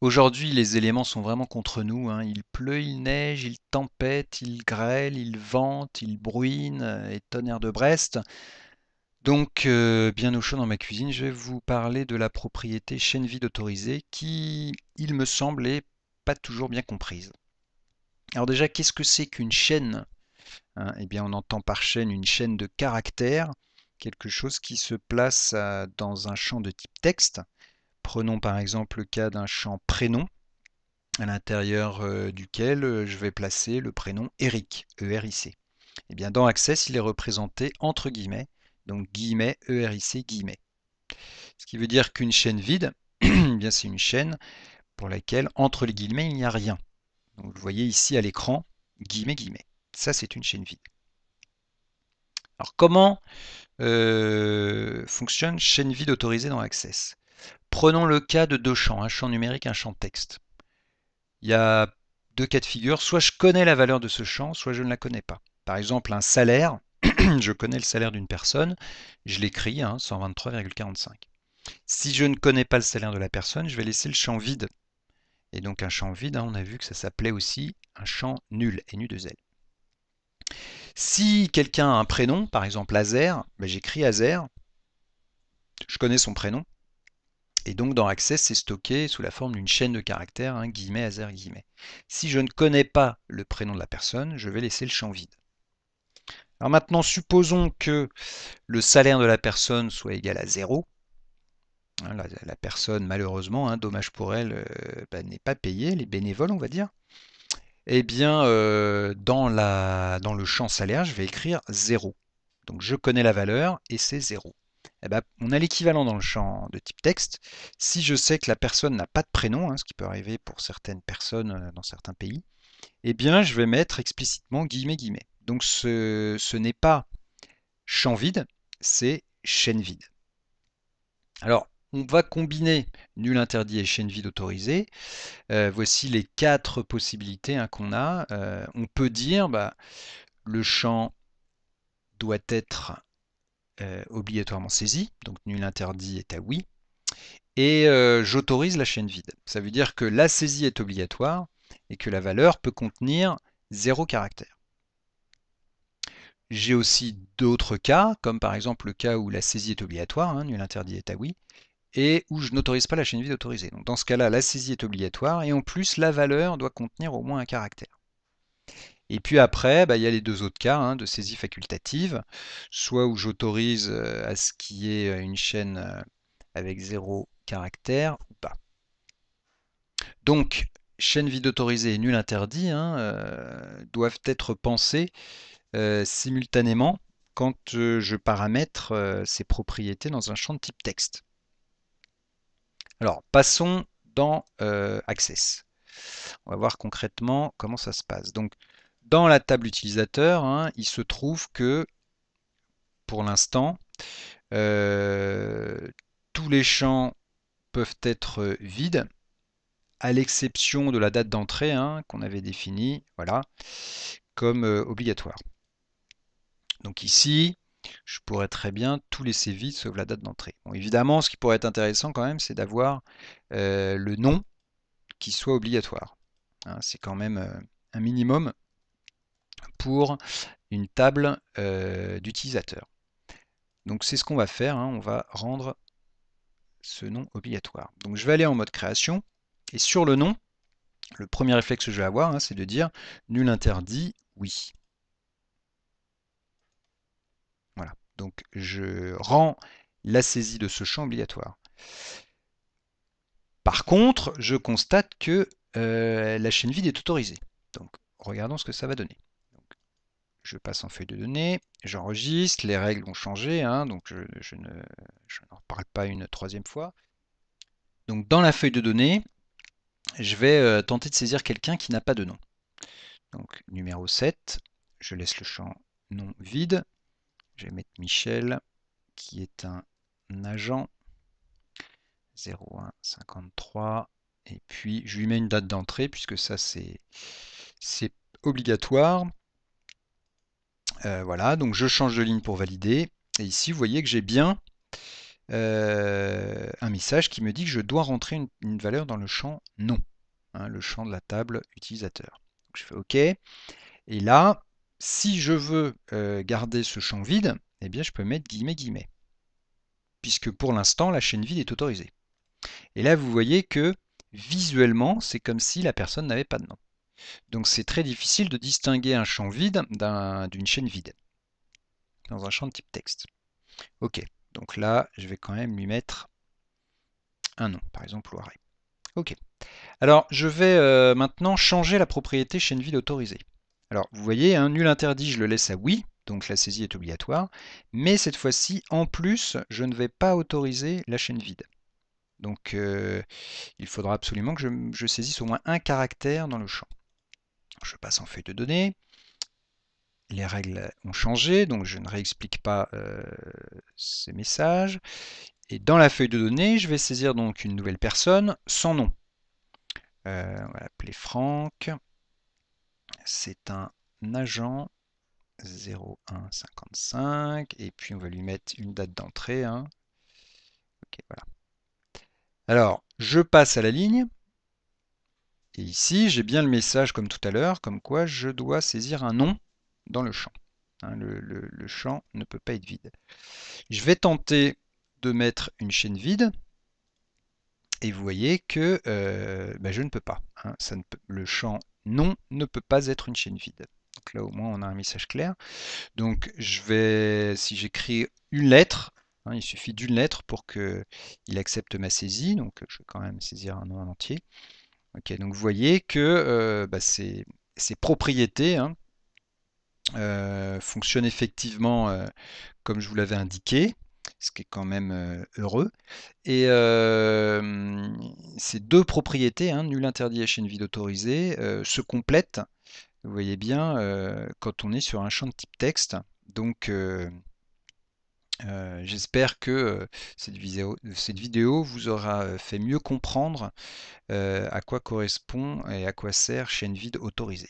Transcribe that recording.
Aujourd'hui, les éléments sont vraiment contre nous, hein. Il pleut, il neige, il tempête, il grêle, il vente, il bruine et tonnerre de Brest. Donc, bien au chaud dans ma cuisine, je vais vous parler de la propriété chaîne vide autorisée qui, il me semble, est pas toujours bien comprise. Alors déjà, qu'est-ce que c'est qu'une chaîne, hein? Eh bien, on entend par chaîne une chaîne de caractères, quelque chose qui se place dans un champ de type texte. Prenons par exemple le cas d'un champ prénom, à l'intérieur duquel je vais placer le prénom Eric, E-R-I-C. Et bien dans Access, il est représenté entre guillemets, donc guillemets, E-R-I-C, guillemets. Ce qui veut dire qu'une chaîne vide, eh bien c'est une chaîne pour laquelle entre les guillemets il n'y a rien. Donc vous voyez ici à l'écran, guillemets, guillemets. Ça c'est une chaîne vide. Alors comment fonctionne chaîne vide autorisée dans Access? Prenons le cas de deux champs, un champ numérique, un champ texte. Il y a deux cas de figure, soit je connais la valeur de ce champ, soit je ne la connais pas. Par exemple, un salaire, je connais le salaire d'une personne, je l'écris, 123,45. Si je ne connais pas le salaire de la personne, je vais laisser le champ vide. Et donc un champ vide, on a vu que ça s'appelait aussi un champ nul, NU2L. Si quelqu'un a un prénom, par exemple Azer, j'écris Azer, je connais son prénom, et donc dans Access, c'est stocké sous la forme d'une chaîne de caractères, guillemets, Azer, guillemets. Si je ne connais pas le prénom de la personne, je vais laisser le champ vide. Alors maintenant, supposons que le salaire de la personne soit égal à 0. La personne, malheureusement, dommage pour elle, n'est pas payée, elle est bénévole, on va dire. Eh bien, dans le champ salaire, je vais écrire 0. Donc je connais la valeur et c'est 0. Eh ben, on a l'équivalent dans le champ de type texte. Si je sais que la personne n'a pas de prénom, ce qui peut arriver pour certaines personnes dans certains pays, eh bien je vais mettre explicitement guillemets guillemets. Donc ce n'est pas champ vide, c'est chaîne vide. Alors, on va combiner nul interdit et chaîne vide autorisée. Voici les quatre possibilités qu'on a. On peut dire le champ doit être obligatoirement saisi, donc nul interdit est à oui, et j'autorise la chaîne vide. Ça veut dire que la saisie est obligatoire et que la valeur peut contenir 0 caractère. J'ai aussi d'autres cas, comme par exemple le cas où la saisie est obligatoire, nul interdit est à oui, et où je n'autorise pas la chaîne vide autorisée. Donc dans ce cas-là, la saisie est obligatoire et en plus la valeur doit contenir au moins un caractère. Et puis après, il y a les deux autres cas de saisie facultative, soit où j'autorise à ce qu'il y ait une chaîne avec 0 caractère ou pas. Donc, chaîne vide autorisée et nul interdit doivent être pensées simultanément quand je paramètre ces propriétés dans un champ de type texte. Alors, passons dans Access. On va voir concrètement comment ça se passe. Donc, dans la table utilisateur, il se trouve que, pour l'instant, tous les champs peuvent être vides, à l'exception de la date d'entrée qu'on avait définie, voilà, comme obligatoire. Donc ici, je pourrais très bien tout laisser vide sauf la date d'entrée. Bon, évidemment, ce qui pourrait être intéressant quand même, c'est d'avoir le nom qui soit obligatoire. C'est quand même un minimum pour une table d'utilisateur. Donc c'est ce qu'on va faire, on va rendre ce nom obligatoire. Donc je vais aller en mode création, et sur le nom, le premier réflexe que je vais avoir, c'est de dire nul interdit, oui. Voilà, donc je rends la saisie de ce champ obligatoire. Par contre, je constate que la chaîne vide est autorisée. Donc regardons ce que ça va donner. Je passe en feuille de données, j'enregistre, les règles ont changé, donc je n'en reparle pas une troisième fois. Donc dans la feuille de données, je vais tenter de saisir quelqu'un qui n'a pas de nom. Donc numéro 7, je laisse le champ nom vide. Je vais mettre Michel, qui est un agent 0153. Et puis je lui mets une date d'entrée, puisque ça c'est obligatoire. Voilà, donc je change de ligne pour valider. Et ici, vous voyez que j'ai bien un message qui me dit que je dois rentrer une valeur dans le champ nom, hein, le champ de la table utilisateur. Donc je fais OK. Et là, si je veux garder ce champ vide, eh bien je peux mettre guillemets guillemets, puisque pour l'instant la chaîne vide est autorisée. Et là vous voyez que visuellement c'est comme si la personne n'avait pas de nom. Donc c'est très difficile de distinguer un champ vide d'une chaîne vide dans un champ de type texte. Ok, donc là je vais quand même lui mettre un nom, par exemple Loiret. Ok. Alors je vais maintenant changer la propriété chaîne vide autorisée. Alors vous voyez, hein, nul interdit, je le laisse à oui, donc la saisie est obligatoire, mais cette fois-ci, en plus, je ne vais pas autoriser la chaîne vide. Donc il faudra absolument que je saisisse au moins un caractère dans le champ. Je passe en feuille de données. Les règles ont changé, donc je ne réexplique pas ces messages. Et dans la feuille de données, je vais saisir donc une nouvelle personne sans nom. On va l'appeler Franck. C'est un agent 0155. Et puis on va lui mettre une date d'entrée. Hein. Ok, voilà. Alors, je passe à la ligne. Et ici, j'ai bien le message comme tout à l'heure, comme quoi je dois saisir un nom dans le champ. Hein, le champ ne peut pas être vide. Je vais tenter de mettre une chaîne vide. Et vous voyez que je ne peux pas. Hein, le champ non ne peut pas être une chaîne vide. Donc là, au moins, on a un message clair. Donc, si j'écris une lettre, hein, il suffit d'une lettre pour qu'il accepte ma saisie. Donc, je vais quand même saisir un nom en entier. Ok, donc vous voyez que ces propriétés hein, fonctionnent effectivement comme je vous l'avais indiqué, ce qui est quand même heureux. Et ces deux propriétés, hein, nul interdit et chaîne vide autorisée, se complètent, vous voyez bien, quand on est sur un champ de type texte. Donc j'espère que cette vidéo vous aura fait mieux comprendre à quoi correspond et à quoi sert chaîne vide autorisée.